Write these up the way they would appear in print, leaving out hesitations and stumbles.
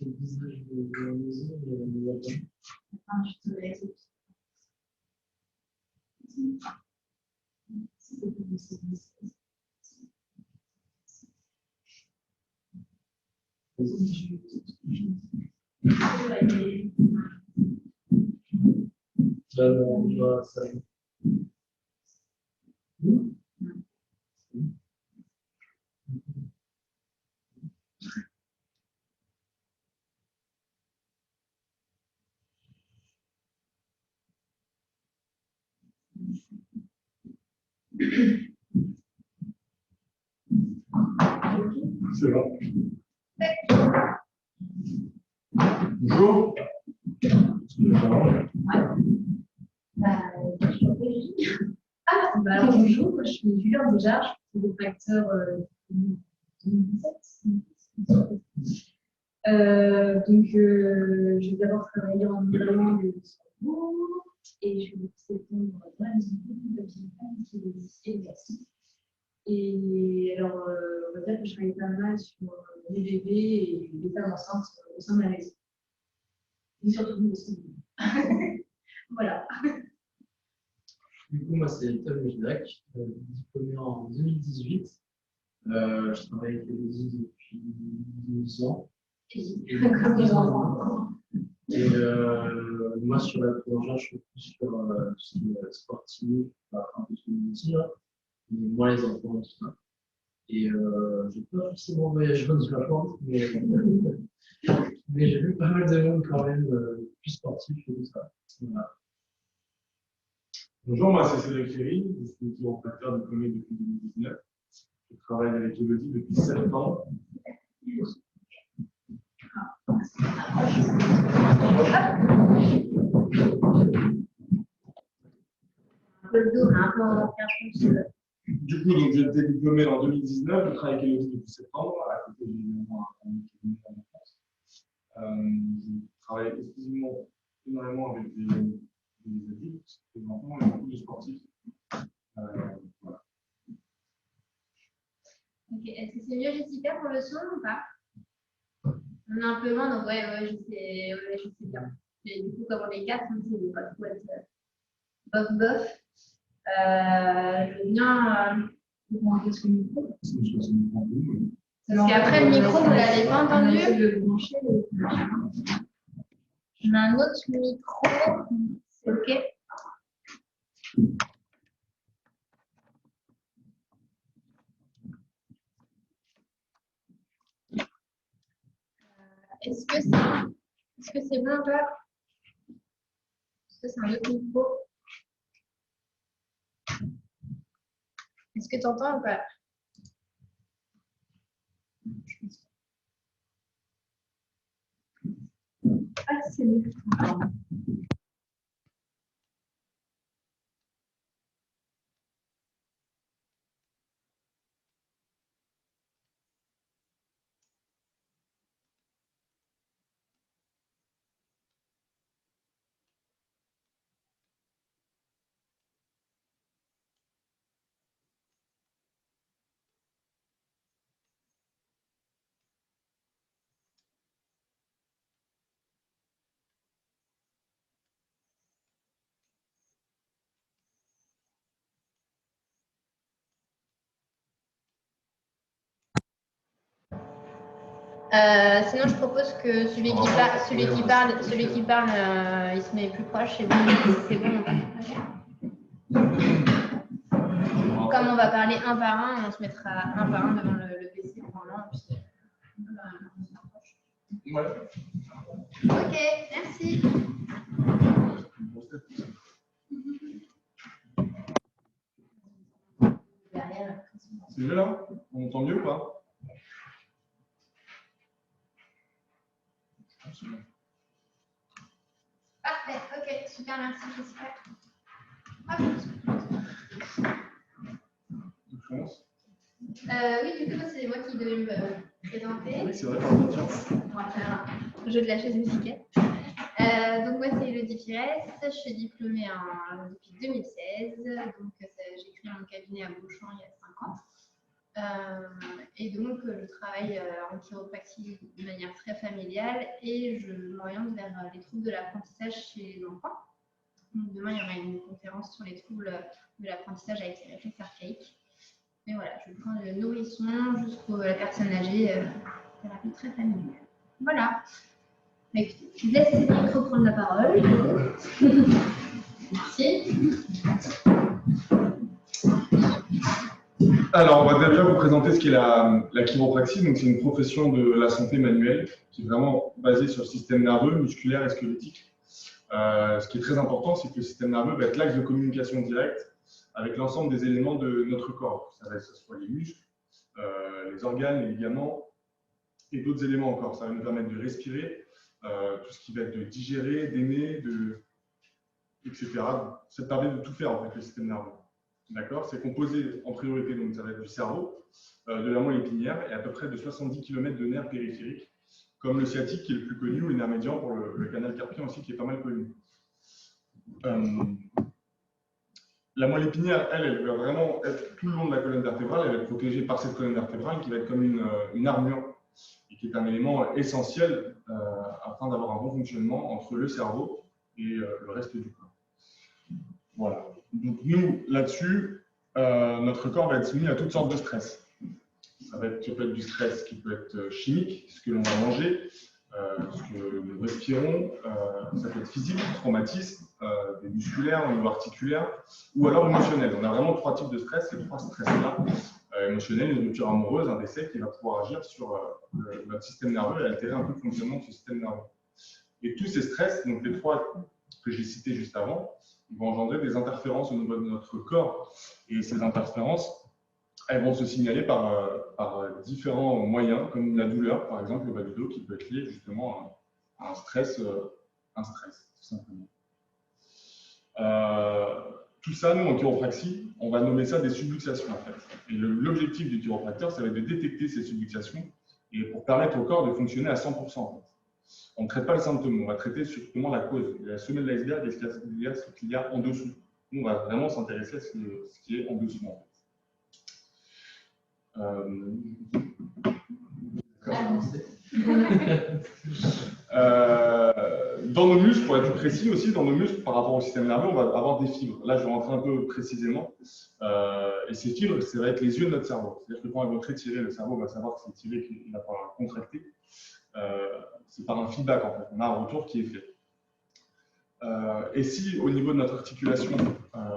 Le visage de la maison, il y a C'est bon. Bonjour. Alors, bonjour, je suis Juliette Déjà, je suis directeur 2017. Je vais d'abord travailler en environnement de Luxembourg et je vais depuis septembre dans la maison de qui est ici merci. Et alors, on va dire que je travaille pas mal sur les bébés et les femmes enceintes au sein de la maison. Et surtout nous aussi. Voilà. Du coup, moi, c'est Tom Jacques, diplômé en 2018. Je travaille avec Elodie depuis 12 ans. Et moi, sur la prise en charge, je suis plus sur ce qui est sportif, un peu tout le métier, moi, les enfants, tout ça. Et je n'ai pas forcément voyagé en Irlande, mais j'ai vu pas mal de monde quand même, plus sportif et tout ça. Voilà. Bonjour, moi c'est Cédric Ferry, je suis chiropracteur diplômé depuis 2019. Je travaille avec Elodie depuis 7 ans. Du coup, donc, j'ai été diplômé en 2019, je travaille avec Elodie depuis septembre, à côté de en France. Je travaille exclusivement énormément avec des adultes, des enfants et beaucoup de sportifs. Voilà. Ok, est-ce que c'est mieux Jessica pour le son ou pas? On est un peu loin, donc ouais, je sais bien. Mais du coup, comme on est 4, on ne sait pas trop être bof. Je viens augmenter son micro. Parce qu'après, le micro, vous ne l'avez pas entendu. On a un autre micro. C'est OK. Est-ce que c'est bon là? Est-ce que c'est un autre micro? Est-ce que tu entends ou pas? Ah, c'est bon. Sinon, je propose que celui qui parle, il se met plus proche. C'est bon. Comme on va parler un par un, on se mettra un par un devant le PC en parlant. Ouais. Ok, merci. Derrière. C'est mieux là? On entend mieux ou pas? Parfait, ok, super, merci Jessica. Hop. Tu commences? Oui, du coup, c'est moi qui devais me présenter. Oui, c'est vrai. On va faire un jeu de la chaise musicale. Donc, moi, c'est Elodie Pires. Je suis diplômée depuis 2016. Donc, j'ai créé mon cabinet à Beauchamp il y a 5 ans. Et donc, je travaille en chiropraxie de manière très familiale et je m'oriente vers les troubles de l'apprentissage chez les enfants. Donc, demain, il y aura une conférence sur les troubles de l'apprentissage avec les réflexes archaïques. Mais voilà, je prends le nourrisson jusqu'à la personne âgée, thérapie très familiale. Voilà. Écoutez, je laisse Cédric reprendre la parole. Merci. Alors, on va déjà vous présenter ce qu'est la chiropraxie. Donc, c'est une profession de la santé manuelle qui est vraiment basée sur le système nerveux, musculaire et squelettique. Ce qui est très important, c'est que le système nerveux va être l'axe de communication directe avec l'ensemble des éléments de notre corps. Ça va être, que ce soit les muscles, les organes, les ligaments et d'autres éléments encore. Ça va nous permettre de respirer, tout ce qui va être de digérer, d'aimer, etc. Ça permet de tout faire en fait, le système nerveux. D'accord? C'est composé en priorité, donc ça va être du cerveau, de la moelle épinière et à peu près de 70 km de nerfs périphériques, comme le sciatique qui est le plus connu ou le nerf médian pour le canal carpien aussi qui est pas mal connu. La moelle épinière, elle va vraiment être tout le long de la colonne vertébrale, elle va être protégée par cette colonne vertébrale qui va être comme une armure et qui est un élément essentiel afin d'avoir un bon fonctionnement entre le cerveau et le reste du corps. Voilà. Donc nous, là-dessus, notre corps va être soumis à toutes sortes de stress. Ça peut être du stress qui peut être chimique, ce que l'on va manger, ce que nous respirons, ça peut être physique, traumatisme, des musculaires, au niveau articulaire, ou alors émotionnel. On a vraiment 3 types de stress, ces 3 stress-là. Émotionnel, une rupture amoureuse, un décès qui va pouvoir agir sur notre système nerveux et altérer un peu le fonctionnement de ce système nerveux. Et tous ces stress, donc les 3 que j'ai cités juste avant, ils vont engendrer des interférences au niveau de notre corps. Et ces interférences, elles vont se signaler par différents moyens, comme la douleur, par exemple, le bas du dos, qui peut être lié justement à un stress, tout simplement. Tout ça, nous, en chiropraxie, on va nommer ça des subluxations, en fait. Et l'objectif du chiropracteur, ça va être de détecter ces subluxations et pour permettre au corps de fonctionner à 100%. En fait. On ne traite pas le symptôme, on va traiter justement la cause. La sommet de l'iceberg et ce qu'il y a en dessous. Nous, on va vraiment s'intéresser à ce qui est en dessous, en fait. Dans nos muscles, pour être plus précis aussi, dans nos muscles, par rapport au système nerveux, on va avoir des fibres. Là, je vais rentrer un peu précisément. Et ces fibres, ça va être les yeux de notre cerveau. C'est-à-dire que quand elles vont être étirées, le cerveau va savoir que c'est étiré, qu'il va falloir contracter. C'est par un feedback, en fait. On a un retour qui est fait. Et si, au niveau de notre articulation,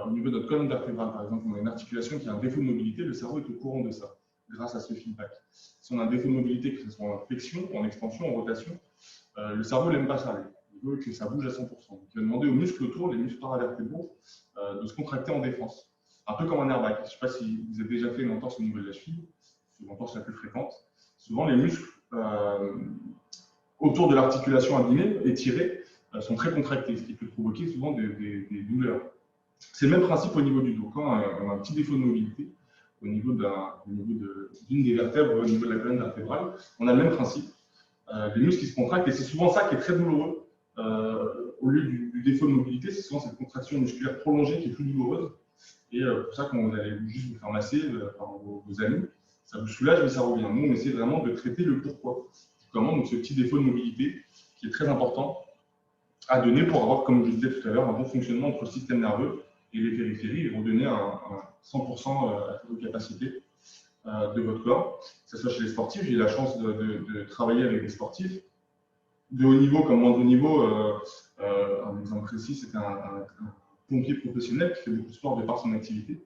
au niveau de notre colonne vertébrale, par exemple, on a une articulation qui a un défaut de mobilité, le cerveau est au courant de ça, grâce à ce feedback. Si on a un défaut de mobilité, que ce soit en flexion, en extension, en rotation, le cerveau n'aime pas ça. Il veut que ça bouge à 100%. Donc, il va demander aux muscles autour, les muscles paravertébraux, de se contracter en défense. Un peu comme un airbag. Je ne sais pas si vous avez déjà fait une entorse au niveau de la cheville, c'est l'entorse la plus fréquente. Souvent, les muscles autour de l'articulation abîmée, étirés, sont très contractés, ce qui peut provoquer souvent des douleurs. C'est le même principe au niveau du dos. Quand on a un petit défaut de mobilité, au niveau d'une des vertèbres, au niveau de la colonne vertébrale, on a le même principe. Les muscles qui se contractent, et c'est souvent ça qui est très douloureux. Au lieu du défaut de mobilité, c'est souvent cette contraction musculaire prolongée qui est plus douloureuse. Et pour ça, quand vous allez juste vous faire masser par vos amis, ça vous soulage, mais ça revient. Nous, on essaie vraiment de traiter le pourquoi. Comment donc ce petit défaut de mobilité, qui est très important à donner pour avoir, comme je disais tout à l'heure, un bon fonctionnement entre le système nerveux et les périphéries, et vont donner un 100% de capacité de votre corps, que ce soit chez les sportifs. J'ai eu la chance de travailler avec des sportifs de haut niveau comme moins de haut niveau. Un exemple précis, c'était un pompier professionnel qui fait beaucoup de sport de par son activité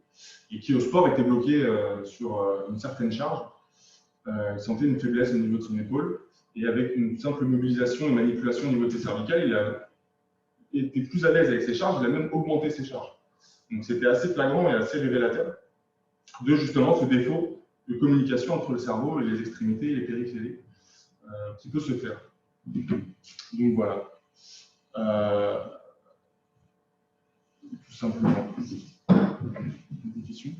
et qui au sport était bloqué sur une certaine charge. Il sentait une faiblesse au niveau de son épaule et avec une simple mobilisation et manipulation au niveau de ses cervicales, était plus à l'aise avec ses charges, il a même augmenté ses charges. Donc c'était assez flagrant et assez révélateur de justement ce défaut de communication entre le cerveau et les extrémités et les périphériques qui peut se faire. Donc voilà. Tout simplement. Des questions?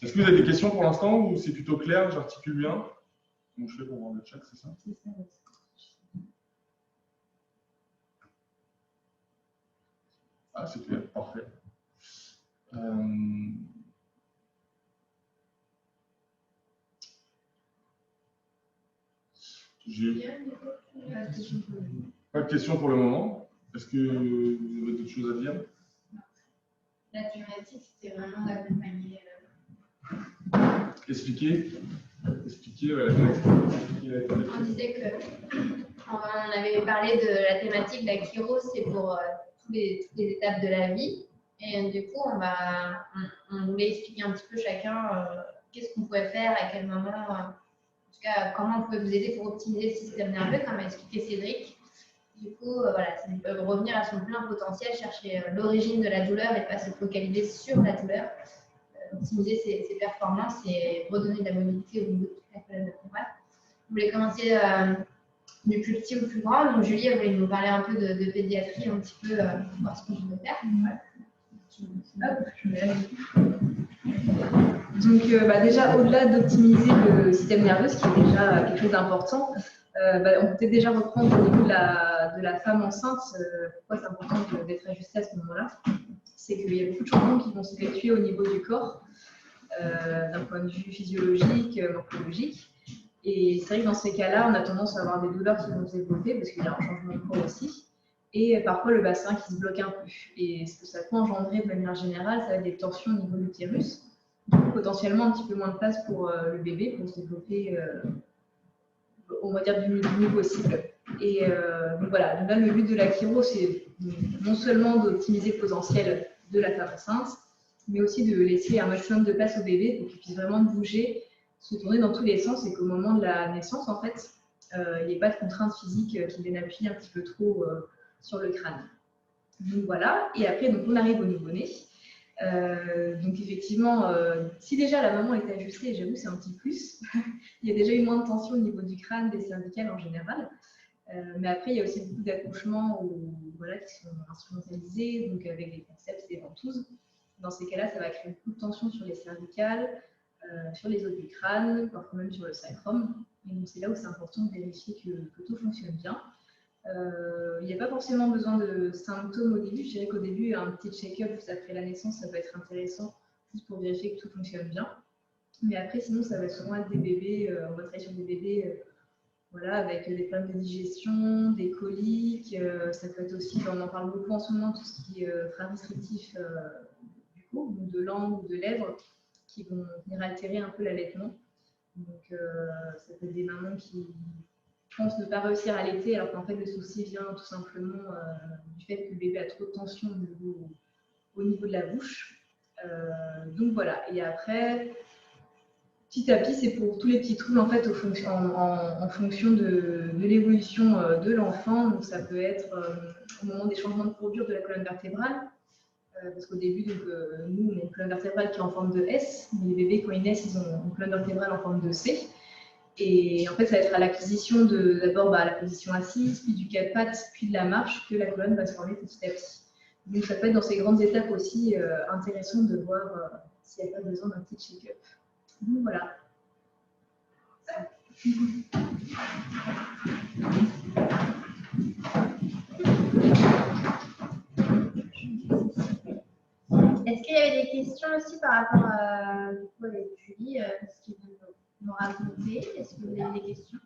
Est-ce que vous avez des questions pour l'instant ou c'est plutôt clair, j'articule bien? Comment je fais pour voir le chat, c'est ça? C'est ça. Ah, c'est clair, parfait. J'ai pas de questions pour le moment. Est-ce que vous avez d'autres choses à dire? La thématique, c'était vraiment d'accompagner. Expliquer la thématique. On disait que on avait parlé de la thématique de la chiro, c'est pour toutes les étapes de la vie. Et du coup, on voulait expliquer un petit peu chacun qu'est-ce qu'on pouvait faire, à quel moment, en tout cas, comment on pouvait vous aider pour optimiser le système nerveux, comme a expliqué Cédric. Du coup, voilà, ça peut revenir à son plein potentiel, chercher l'origine de la douleur et pas se focaliser sur la douleur. Optimiser ses performances et redonner de la mobilité au niveau de toute la colonne vertébrale. Vous voulez commencer du plus petit au plus grand. Donc, Julie, elle voulait nous parler un peu de pédiatrie, un petit peu, voir ce qu'on pouvait faire. Donc, déjà, au-delà d'optimiser le système nerveux, ce qui est déjà quelque chose d'important, on peut peut-être déjà reprendre au niveau de la femme enceinte. Pourquoi c'est important d'être ajusté à ce moment-là? C'est qu'il y a beaucoup de changements qui vont s'effectuer au niveau du corps, d'un point de vue physiologique, morphologique. Et c'est vrai que dans ces cas-là, on a tendance à avoir des douleurs qui vont se développer parce qu'il y a un changement de corps aussi. Et parfois le bassin qui se bloque un peu. Et ce que ça peut engendrer de manière générale, ça va être des torsions au niveau de l'utérus. Donc potentiellement un petit peu moins de place pour le bébé pour se développer, on va dire, du mieux possible. Et donc voilà, donc là, le but de la chiro, c'est non seulement d'optimiser le potentiel de la femme enceinte, mais aussi de laisser un maximum de place au bébé pour qu'il puisse vraiment bouger, se tourner dans tous les sens et qu'au moment de la naissance, en fait, il n'y ait pas de contrainte physique qui vienne appuyer un petit peu trop sur le crâne. Donc voilà, et après, donc, on arrive au nouveau-né. Donc effectivement, si déjà la maman est ajustée, j'avoue c'est un petit plus. Il y a déjà eu moins de tension au niveau du crâne, des cervicales en général. Mais après, il y a aussi beaucoup d'accouchements voilà, qui sont instrumentalisés, donc avec des forceps, des ventouses. Dans ces cas-là, ça va créer beaucoup de tension sur les cervicales, sur les os du crâne, parfois même sur le sacrum. Et donc c'est là où c'est important de vérifier que tout fonctionne bien. Il n'y a pas forcément besoin de symptômes au début. Je dirais qu'au début, un petit check-up juste après la naissance, ça peut être intéressant, juste pour vérifier que tout fonctionne bien. Mais après, sinon, ça va souvent être des bébés, on va travailler sur des bébés voilà, avec des problèmes de digestion, des coliques. Ça peut être aussi, on en parle beaucoup en ce moment, tout ce qui est restrictif du coup, ou de langue ou de lèvres, qui vont venir altérer un peu l'allaitement. Donc, ça peut être des mamans qui pensent ne pas réussir à allaiter, alors qu'en fait, le souci vient tout simplement du fait que le bébé a trop de tension au niveau de la bouche. Donc voilà, et après, petit à petit, c'est pour tous les petits troubles en fait, en fonction de l'évolution de l'enfant. Donc ça peut être au moment des changements de courbure de la colonne vertébrale, parce qu'au début, donc, nous, on a une colonne vertébrale qui est en forme de S, mais les bébés, quand ils naissent, ils ont une colonne vertébrale en forme de C. Et en fait, ça va être à l'acquisition d'abord la position assise, puis du quatre pattes, puis de la marche, que la colonne va se former petit à petit. Donc ça peut être dans ces grandes étapes aussi intéressant de voir s'il n'y a pas besoin d'un petit check-up. Donc voilà. Est-ce qu'il y avait des questions aussi par rapport à Julie, ce qu'il vient de nous raconter? Est-ce que vous avez des questions?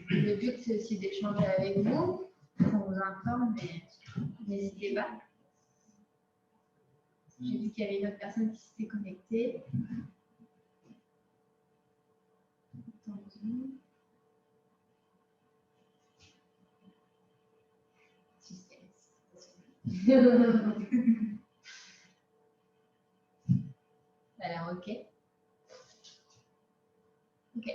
Le but, c'est aussi d'échanger avec vous. On vous informe, mais n'hésitez pas. J'ai vu qu'il y avait une autre personne qui s'était connectée. Alors, ok. Ok.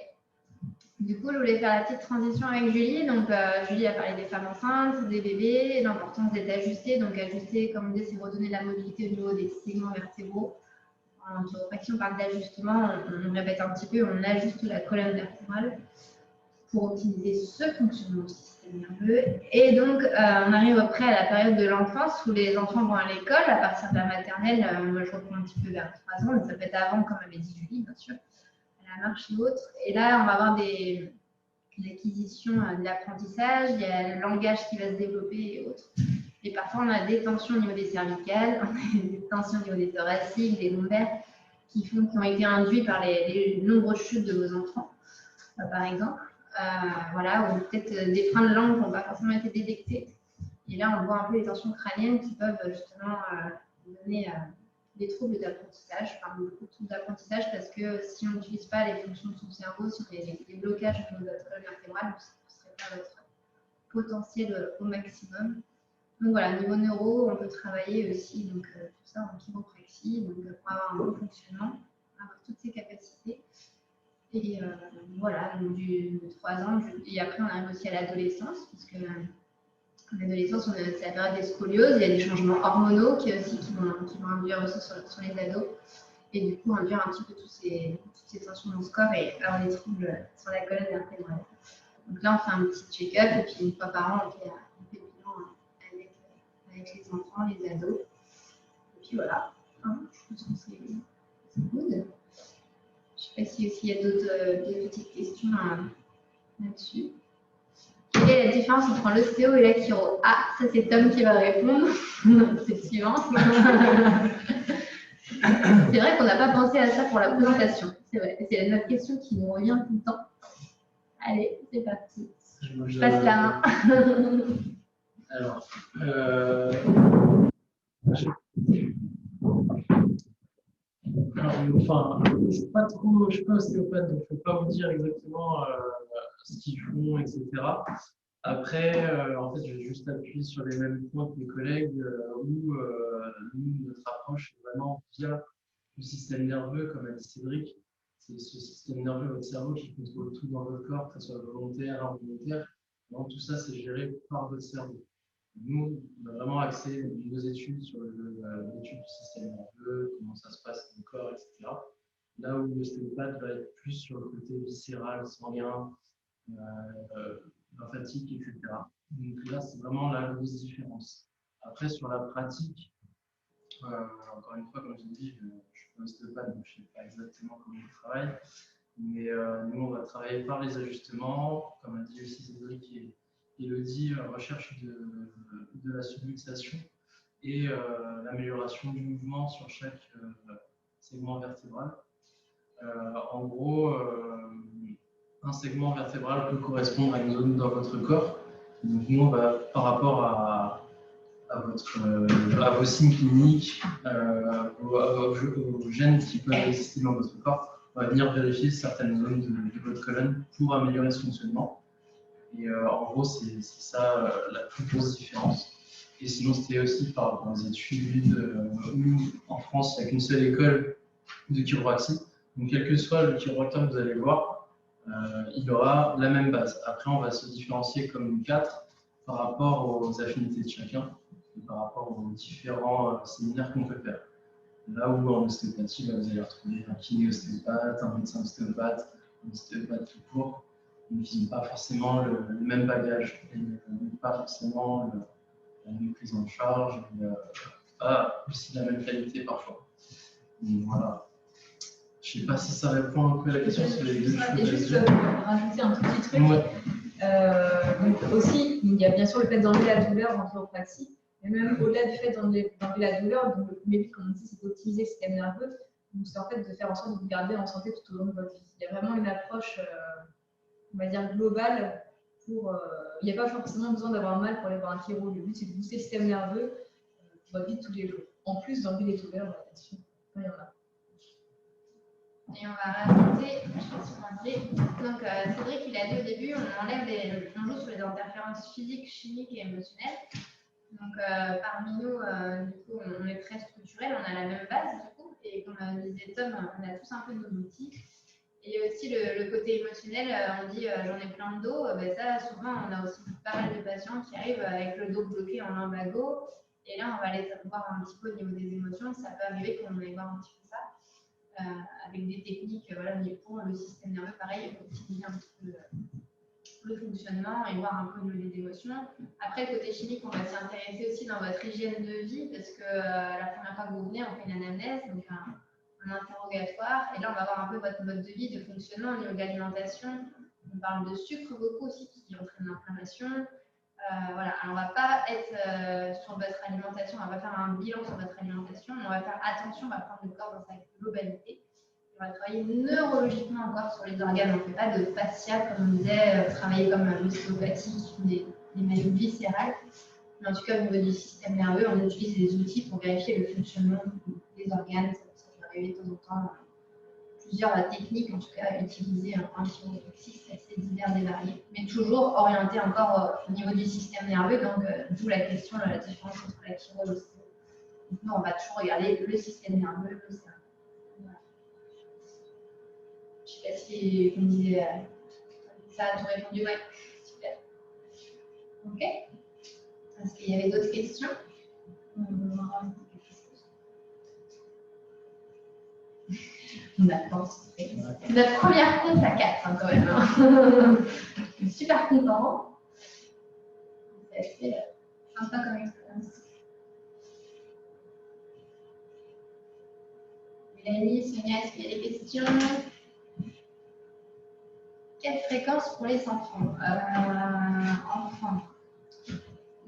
Du du coup, je voulais faire la petite transition avec Julie. Donc, Julie a parlé des femmes enceintes, des bébés, l'importance d'être ajusté. Donc, ajuster, comme on dit, c'est redonner de la mobilité au niveau des segments vertébraux. En chiropraxie, on parle d'ajustement. On répète un petit peu, on ajuste la colonne vertébrale pour optimiser ce fonctionnement du système nerveux. Et donc, on arrive après à la période de l'enfance où les enfants vont à l'école. À partir de la maternelle, moi, je reprends un petit peu vers 3 ans. Donc, ça peut être avant, comme avait dit Julie, bien sûr, à la marche et autres. Et là, on va avoir des acquisitions de l'apprentissage, il y a le langage qui va se développer et autres. Et parfois, on a des tensions au niveau des cervicales, on a des tensions au niveau des thoraciques, des lombaires, qui ont été induits par les nombreuses chutes de vos enfants, par exemple. Voilà, ou peut-être des freins de langue qui n'ont pas forcément été détectés. Et là, on voit un peu les tensions crâniennes qui peuvent justement donner des troubles d'apprentissage. Je parle beaucoup de troubles d'apprentissage parce que si on n'utilise pas les fonctions de son cerveau, si on a des blocages au niveau de votre colonne vertébrale, vous ne serez pas votre potentiel au maximum. Donc voilà, niveau neuro, on peut travailler aussi donc, tout ça en chiropraxie, donc pour avoir un bon fonctionnement, avoir toutes ces capacités. Et voilà, donc de 3 ans, et après on arrive aussi à l'adolescence, parce que en adolescence, c'est la période des scolioses, il y a des changements hormonaux qui vont induire aussi sur les ados, et du coup induire un petit peu toutes ces tensions dans ce corps et avoir des troubles sur la colonne vertébrale. Donc là, on fait un petit check-up, et puis une fois par an, on fait le bilan avec les enfants, les ados. Et puis voilà, je pense que c'est good. Je ne sais pas s'il y a d'autres petites questions là-dessus. Quelle est la différence entre l'ostéo et la chiro? Ah, ça c'est Tom qui va répondre. C'est suivante. C'est vrai qu'on n'a pas pensé à ça pour la présentation. C'est vrai. C'est notre question qui nous revient tout le temps. Allez, c'est parti. Je passe la main. Alors, enfin, je suis pas ostéopathe, donc je ne peux pas vous dire exactement ce qu'ils font, etc. Après, en fait, je vais juste appuyer sur les mêmes points que mes collègues où nous, notre approche est vraiment via le système nerveux, comme a dit Cédric. C'est ce système nerveux, votre cerveau, qui contrôle tout dans votre corps, que ce soit volontaire, involontaire. Donc, tout ça, c'est géré par votre cerveau. Nous, on a vraiment axé nos études sur l'étude du système nerveux, comment ça se passe dans le corps, etc. Là où l'ostéopathe va être plus sur le côté viscéral, sanguin, lymphatique, etc. Donc là, c'est vraiment la grosse différence. Après, sur la pratique, encore une fois, comme je dis, je ne suis pas ostéopathe, donc je ne sais pas exactement comment on travaille. Mais nous, on va travailler par les ajustements, comme a dit aussi Cédric et Elodie, recherche de la subluxation et l'amélioration du mouvement sur chaque segment vertébral. En gros, un segment vertébral peut correspondre à une zone dans votre corps. Donc nous, on va, par rapport à vos signes cliniques, aux gènes qui peuvent exister dans votre corps, on va venir vérifier certaines zones de votre colonne pour améliorer ce fonctionnement. Et en gros, c'est ça la plus grosse différence. Et sinon, c'était aussi par rapport aux études où en France, il n'y a qu'une seule école de chiropraxie. Donc, quel que soit le chiropracteur que vous allez voir, il aura la même base. Après, on va se différencier comme une 4 par rapport aux affinités de chacun et par rapport aux différents séminaires qu'on peut faire. Là où en ostéopathie, vous allez retrouver un kiné ostéopathe, un médecin ostéopathe, un ostéopathe tout court. Donc, ils n'ont pas forcément le même bagage, et pas forcément la même prise en charge, et pas aussi la même qualité parfois. Donc, voilà. Je ne sais pas si ça répond un peu à la question. Et juste rajouter un tout petit truc. Ouais. Donc aussi, il y a bien sûr le fait d'enlever la douleur en chiropraxie, mais même au-delà du fait d'enlever la douleur, donc le premier but, comme on dit, c'est d'optimiser le système nerveux. Donc c'est en fait de faire en sorte de vous garder en santé tout au long de votre vie. Il y a vraiment une approche, on va dire, globale pour. Il n'y a pas forcément besoin d'avoir mal pour aller voir un chiro. Le but, c'est de booster le système nerveux pour votre vie de tous les jours. En plus d'enlever les douleurs, bien sûr, quand il y en a. Et on va rajouter, je sais pas si on va dire, donc Cédric il a dit au début, on joue sur les interférences physiques, chimiques et émotionnelles. Donc parmi nous, du coup, on est très structurel, on a la même base du coup, et comme disait Tom, on a tous un peu nos outils. Et aussi le côté émotionnel, on dit j'en ai plein de dos. Ben ça, souvent, on a aussi pas mal de patients qui arrivent avec le dos bloqué en lumbago. Et là, on va aller voir un petit peu au niveau des émotions. Ça peut arriver qu'on aille voir un petit peu ça. Avec des techniques, voilà, pour le système nerveux, pareil, optimiser un petit peu le fonctionnement et voir un peu au niveau des émotions. Après, côté chimique, on va s'y intéresser aussi dans votre hygiène de vie, parce que la première fois que vous venez, on fait une anamnèse, donc un interrogatoire, et là, on va voir un peu votre mode de vie, de fonctionnement au niveau de l'alimentation. On parle de sucre beaucoup aussi, qui entraîne l'inflammation. Voilà, alors on ne va pas être sur votre alimentation, on va pas faire un bilan sur votre alimentation, mais on va faire attention, on va prendre le corps dans sa globalité. On va travailler neurologiquement encore sur les organes. On ne fait pas de fascia, comme on disait, travailler comme l'ostéopathie, qui font des maladies viscérales. Mais en tout cas, au niveau du système nerveux, on utilise des outils pour vérifier le fonctionnement des organes. Ça peut arriver de temps en temps. Plusieurs techniques, en tout cas, utilisées en chiropraxie, c'est assez divers et varié. Mais toujours orienté encore au niveau du système nerveux. Donc, d'où la question, la différence entre la chiro et l'ostéo. Donc, nous, on va toujours regarder le système nerveux, le cerveau. Je ne sais pas si vous me disiez ça a tout répondu. Ouais, super. Ok. Est-ce qu'il y avait d'autres questions? D'accord. Notre première compte à 4 hein, quand même. Hein. Je suis super content. C'est assez sympa comme expérience. Mélanie, Sonia, est-ce qu'il y a des questions? Quelle fréquence pour les enfants? Enfants.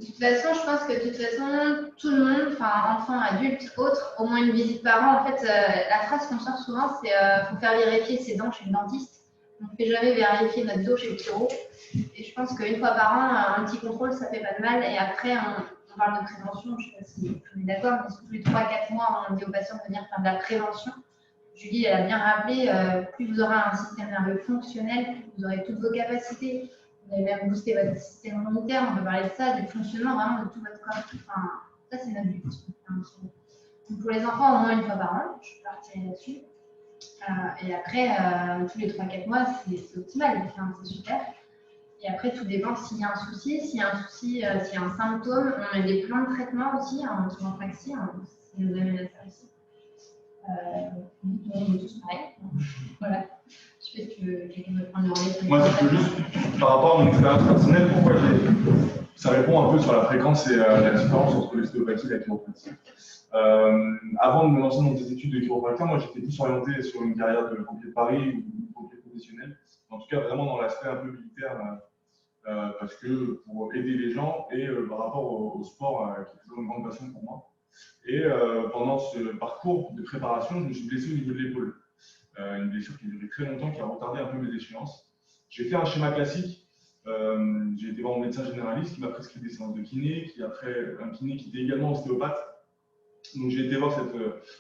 De toute façon, je pense que de toute façon, tout le monde, enfin enfants, adultes, autres, au moins une visite par an. En fait, la phrase qu'on sort souvent, c'est faut faire vérifier ses dents chez le dentiste. On ne fait jamais vérifier notre dos chez le chiro. Et je pense qu'une fois par an, un petit contrôle, ça fait pas de mal. Et après, on parle de prévention. Je ne sais pas si vous êtes d'accord, mais tous les 3-4 mois, on dit aux patients de venir faire de la prévention. Julie, elle a bien rappelé, plus vous aurez un système nerveux fonctionnel, plus vous aurez toutes vos capacités. Vous allez même booster votre système immunitaire. On peut parler de ça, du fonctionnement vraiment de tout votre corps. Enfin, ça, c'est notre but. Donc, pour les enfants, au moins une fois par an, je partirai là-dessus. Et après, tous les 3-4 mois, c'est optimal. Enfin, c'est super. Et après, tout dépend s'il y a un souci. S'il y a un souci, s'il y a un symptôme, on met des plans de traitement aussi en chiropraxie. Ça nous amène à ça aussi. On est tous pareils. Voilà. Je sais que quelqu'un veut prendre le relais. Moi, je peux juste, par rapport à mon expérience personnelle, pourquoi ça répond un peu sur la fréquence et la différence entre l'ostéopathie et la chiropratie. Avant de me lancer dans des études de chiropracteur, moi j'étais plus orienté sur une carrière de pompier de Paris ou pompier professionnel. En tout cas, vraiment dans l'aspect un peu militaire, parce que pour aider les gens et par rapport au sport, qui est toujours une grande passion pour moi. Et pendant ce parcours de préparation, je me suis blessé au niveau de l'épaule. Une blessure qui a duré très longtemps, qui a retardé un peu mes échéances. J'ai fait un schéma classique. J'ai été voir mon médecin généraliste qui m'a prescrit des séances de kiné, qui après un kiné qui était également ostéopathe. Donc j'ai été voir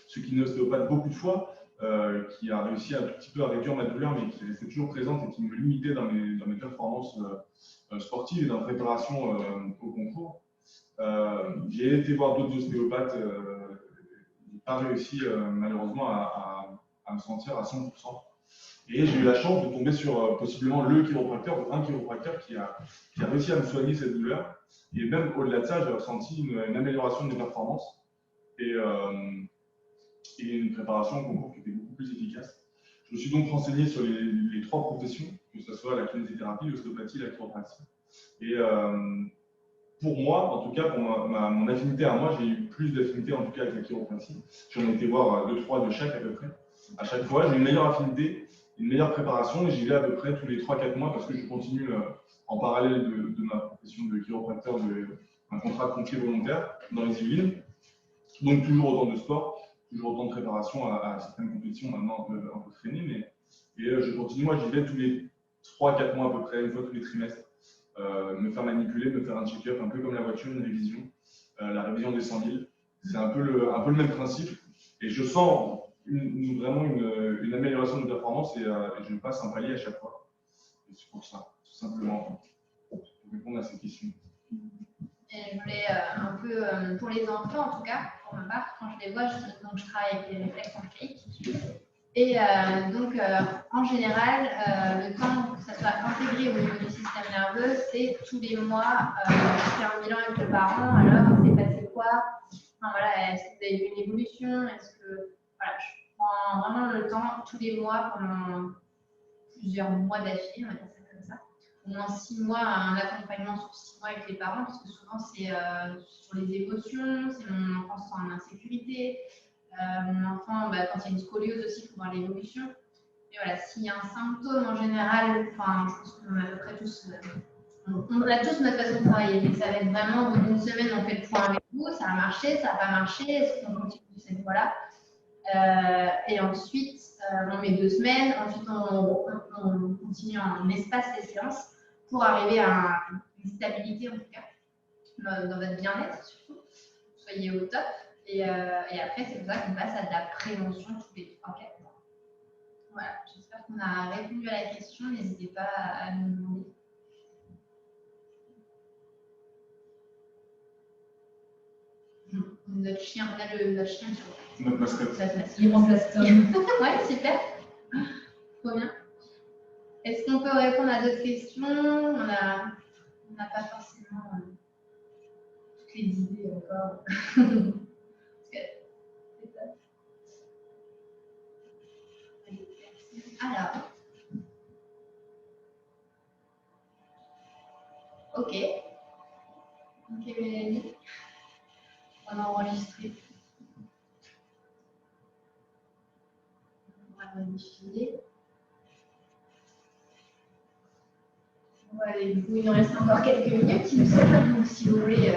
ce kiné ostéopathe beaucoup de fois, qui a réussi un tout petit peu à réduire ma douleur, mais qui restait toujours présente et qui me limitait dans mes performances sportives et dans la préparation au concours. J'ai été voir d'autres ostéopathes, j'ai pas réussi malheureusement à me sentir à 100%. Et j'ai eu la chance de tomber sur possiblement un chiropracteur qui a réussi à me soigner cette douleur. Et même au-delà de ça, j'ai ressenti une amélioration de mes performances et une préparation au concours qui était beaucoup plus efficace. Je me suis donc renseigné sur les 3 professions, que ce soit la kinésithérapie, l'ostéopathie et la chiropratie. Et pour moi, en tout cas, pour mon affinité à moi, j'ai eu plus d'affinité en tout cas avec la chiropratie. J'en ai été voir 2-3 de chaque à peu près. À chaque fois, j'ai une meilleure affinité, une meilleure préparation et j'y vais à peu près tous les 3-4 mois parce que je continue en parallèle de ma profession de chiropracteur un contrat de pompier volontaire dans les Yvelines. Donc toujours autant de sport, toujours autant de préparation à certaines compétitions maintenant un peu traînées. Et je continue, moi j'y vais tous les 3-4 mois à peu près, une fois tous les trimestres. Me faire manipuler, me faire un check-up, un peu comme la voiture, une révision, la révision des 100 000. C'est un peu le même principe. Et je sens vraiment une amélioration de performance et je passe un palier à chaque fois. Et c'est pour ça, tout simplement, pour répondre à ces questions. Et je voulais un peu, pour les enfants en tout cas, pour ma part, quand je les vois, donc je travaille avec les réflexes archaïques. Et donc, en général, le temps que ça soit intégré au niveau du système nerveux, c'est tous les mois, faire un bilan avec le parent. Alors, c'est passé quoi? Enfin, voilà, est-ce que vous avez vu une évolution? Est-ce que, voilà, je prends vraiment le temps tous les mois pendant plusieurs mois d'affilée, on va dire ça comme ça. Au moins 6 mois, un accompagnement sur 6 mois avec les parents, parce que souvent c'est sur les émotions, c'est mon enfant se sent en insécurité, mon enfant, quand il y a une scoliose aussi, il faut voir l'évolution. Et voilà, s'il y a un symptôme en général, enfin, je pense qu'on a à peu près tous, on a tous notre façon de travailler, mais ça va être vraiment, au bout d'une semaine, on fait le point avec vous, ça a marché, ça n'a pas marché, est-ce qu'on continue cette fois-là? Et ensuite, on met 2 semaines, ensuite on continue en espace les séances pour arriver à une stabilité en tout cas, dans votre bien-être surtout, soyez au top. Et après, c'est pour ça qu'on passe à de la prévention tous les 3-4 mois. Voilà, j'espère qu'on a répondu à la question, n'hésitez pas à nous demander. Notre chien, on a notre chien sur Notre mascotte. Il remplace Tom. Ouais, super. Trop bien. Est-ce qu'on peut répondre à d'autres questions? On n'a pas forcément toutes les idées encore. Alors. Ok. Ok, Mélanie. On a enregistré. On va modifier. Voilà, du coup, il nous reste encore quelques minutes, il me semble. Donc, si vous voulez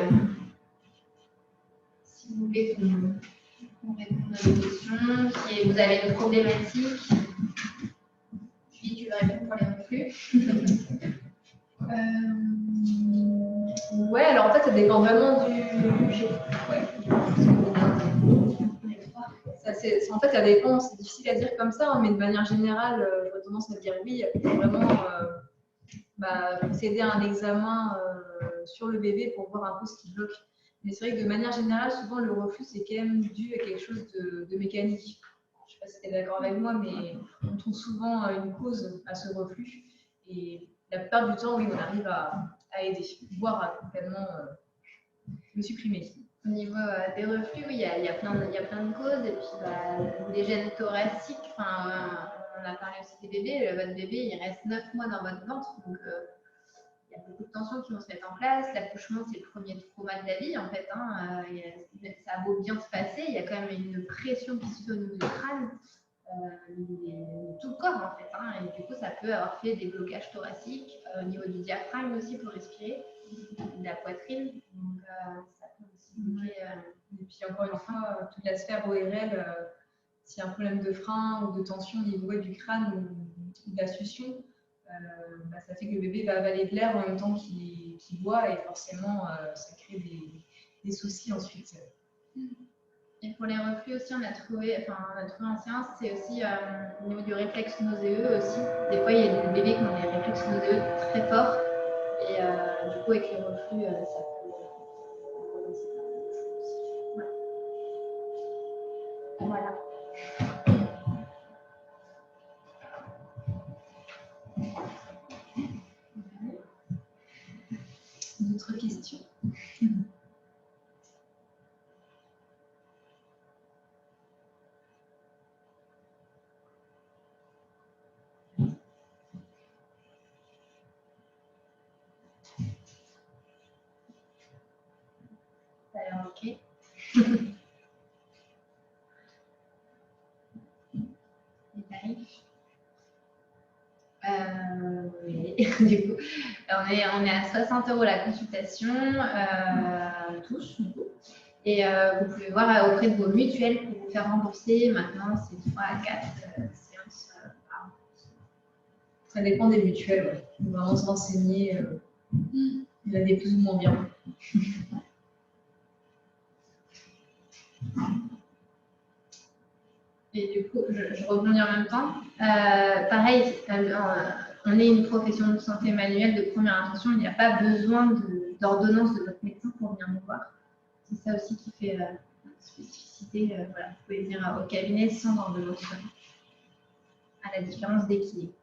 qu'on réponde à vos questions, si vous avez une problématique, puis tu vas répondre pour les reflux. Ouais, alors en fait, ça dépend vraiment du. Ouais. En fait, ça dépend, c'est difficile à dire comme ça, hein, mais de manière générale, j'aurais tendance à dire oui. Il faut vraiment procéder à un examen sur le bébé pour voir un peu ce qui bloque. Mais c'est vrai que de manière générale, souvent le reflux, c'est quand même dû à quelque chose de mécanique. Je ne sais pas si tu es d'accord avec moi, mais on trouve souvent une cause à ce reflux. Et la plupart du temps, oui, on arrive à aider, voire à complètement le supprimer. Au niveau des reflux, oui, il y a plein de causes. Et puis, les gènes thoraciques, on a parlé aussi des bébés. Votre bébé, il reste 9 mois dans votre ventre. Donc, il y a beaucoup de tensions qui vont se mettre en place. L'accouchement, c'est le premier trauma de la vie, en fait. Ça a beau bien se passer, il y a quand même une pression qui se fait au niveau du crâne. Tout le corps, en fait. Et du coup, ça peut avoir fait des blocages thoraciques. Au niveau du diaphragme aussi, pour respirer. De la poitrine. Donc, ça peut aussi bloquer. Et puis, encore une fois, toute la sphère ORL, s'il y a un problème de frein ou de tension au niveau du crâne ou de la succion, ça fait que le bébé va avaler de l'air en même temps qu'il boit et forcément, ça crée des soucis ensuite. Et pour les reflux aussi, on a trouvé en séance, c'est aussi au niveau du réflexe nauséeux aussi. Des fois, il y a des bébés qui ont des réflexes nauséeux très forts. Et du coup, avec les reflux, ça peut aussi. Ouais. Voilà. D'autres questions? Ça a l'air ok. Les tarifs. Oui. Du coup, on est à 60 € la consultation, tous, du coup. Et vous pouvez voir auprès de vos mutuelles pour vous faire rembourser. Maintenant, c'est 3 à 4 séances par an. Ça dépend des mutuelles. Ouais. Il faut vraiment se renseigner. Il y a des plus ou moins bien. Et du coup, je rebondis en même temps. Pareil, on est une profession de santé manuelle de première intention. Il n'y a pas besoin d'ordonnance de votre médecin pour venir nous voir. C'est ça aussi qui fait la spécificité. Voilà, vous pouvez venir au cabinet sans ordonnance. à la différence d'équilibre.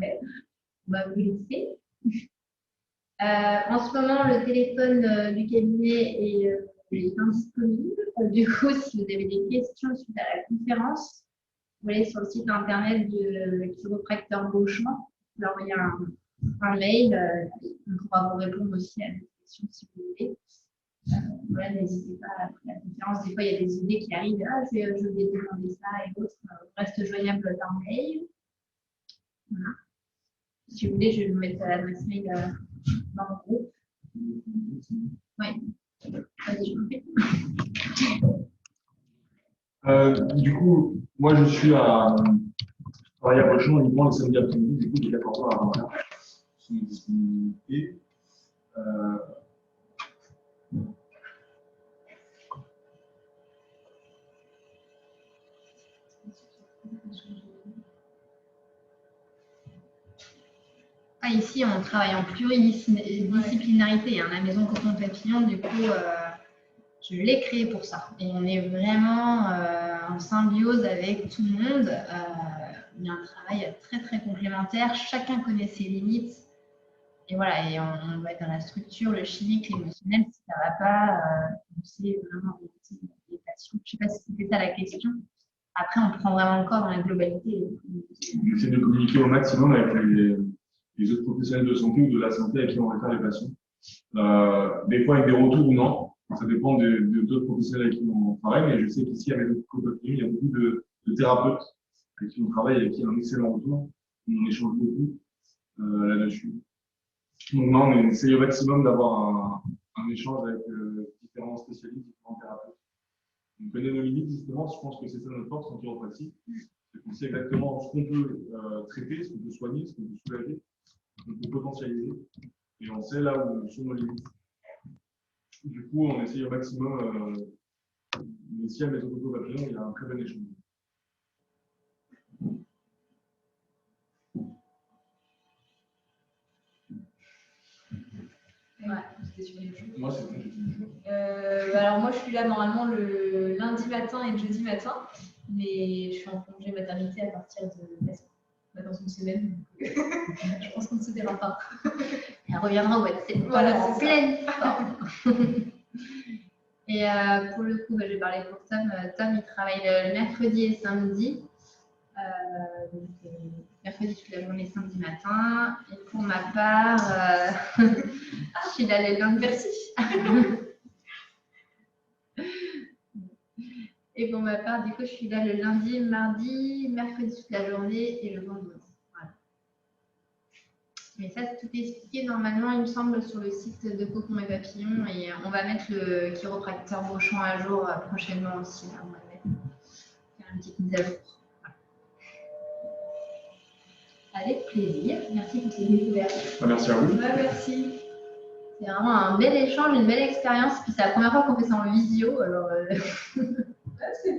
Ouais. On va vous laisser. En ce moment, le téléphone du cabinet est indisponible. Du coup, si vous avez des questions suite à la conférence, vous allez sur le site internet du chiropracteur Beauchamp, vous leur envoyez un mail, on pourra vous répondre aussi à des questions si vous voulez. Voilà, n'hésitez pas après la conférence. Des fois, il y a des idées qui arrivent. Ah, je vais demander ça et autres. Reste joignable par mail. Voilà. Si vous voulez, je vais vous mettre l'adresse mail dans le groupe. Oui. Vas-y, je vous fais. Du coup, moi je suis à travailler à Beauchamp uniquement le samedi après-midi, du coup, de 14h à 20h. C'est une disponibilité. Ici, on travaille en pluridisciplinarité. La maison Cocon Papillon, du coup, je l'ai créée pour ça. Et on est vraiment en symbiose avec tout le monde. Il y a un travail très, très complémentaire. Chacun connaît ses limites. Et voilà, et on va être dans la structure, le chimique, l'émotionnel. Si ça ne va pas, on sait vraiment les patients. Je ne sais pas si c'était ça la question. Après, on prend vraiment le corps dans la globalité. J'essaie de communiquer au maximum avec les autres professionnels de santé ou de la santé à qui on réfère les patients. Des fois avec des retours ou non. Ça dépend d'autres professionnels avec qui on travaille, mais je sais qu'ici, à Maison Cocon Papillon, il y a beaucoup de thérapeutes avec qui on travaille, avec qui on a un excellent retour. On échange beaucoup là-dessus. Donc, non, on essaye au maximum d'avoir un échange avec différents spécialistes, différents thérapeutes. On connaît nos limites, justement. Je pense que c'est ça notre force en chiropratie. C'est qu'on sait exactement ce qu'on peut traiter, ce qu'on peut soigner, ce qu'on peut soulager, ce qu'on peut potentialiser. Et on sait là où sont nos limites. Du coup, on essaye au maximum. Mais ici, à Maison Cocon Papillon, il y a un très bon échange. Ouais, c'était sur les jours. Moi, c'est bon, Alors moi, je suis là normalement le lundi matin et le jeudi matin, mais je suis en congé maternité à partir de dans une semaine. Je pense qu'on ne se verra pas. Elle reviendra au mois de septembre, Voilà, en c'est pleine forme. Et pour le coup, je vais parler pour Tom. Tom, il travaille le mercredi et samedi. Donc, mercredi toute la journée, samedi matin. Et pour ma part, je suis là le lundi. Merci. Et pour ma part, du coup, je suis là le lundi, mardi, mercredi toute la journée et le vendredi. Voilà. Mais ça, tout est expliqué normalement, il me semble, sur le site de Cocon et Papillon. Et on va mettre le chiropracteur Beauchamp à jour prochainement aussi. Là, on va faire une petite mise à jour. Avec plaisir. Merci pour ces découvertes. Merci à vous. Ouais, merci. C'est vraiment un bel échange, une belle expérience. Puis c'est la première fois qu'on fait ça en visio. Alors,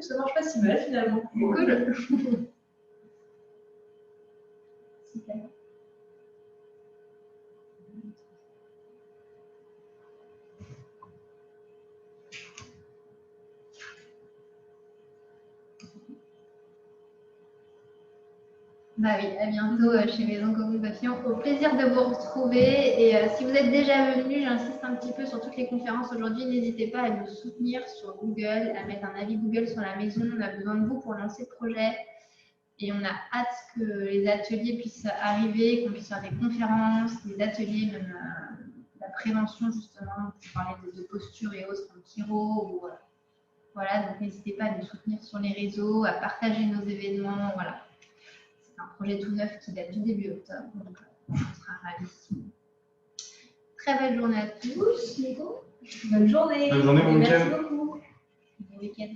Ça marche pas si mal finalement. cool. Super. Bah oui, à bientôt chez Maison Cocon Papillon. Au plaisir de vous retrouver. Et si vous êtes déjà venu, j'insiste un petit peu sur toutes les conférences aujourd'hui. N'hésitez pas à nous soutenir sur Google, à mettre un avis Google sur la maison. On a besoin de vous pour lancer le projet. Et on a hâte que les ateliers puissent arriver, qu'on puisse faire des conférences, des ateliers, même la prévention justement, pour parler de posture et autres en chiro. Voilà, donc n'hésitez pas à nous soutenir sur les réseaux, à partager nos événements. Voilà. C'est un projet tout neuf qui date du début octobre, donc on sera ravis. Très belle journée à tous, Nico. Bonne journée. Bonne journée, bon Merci week-end. beaucoup. Bon week-end.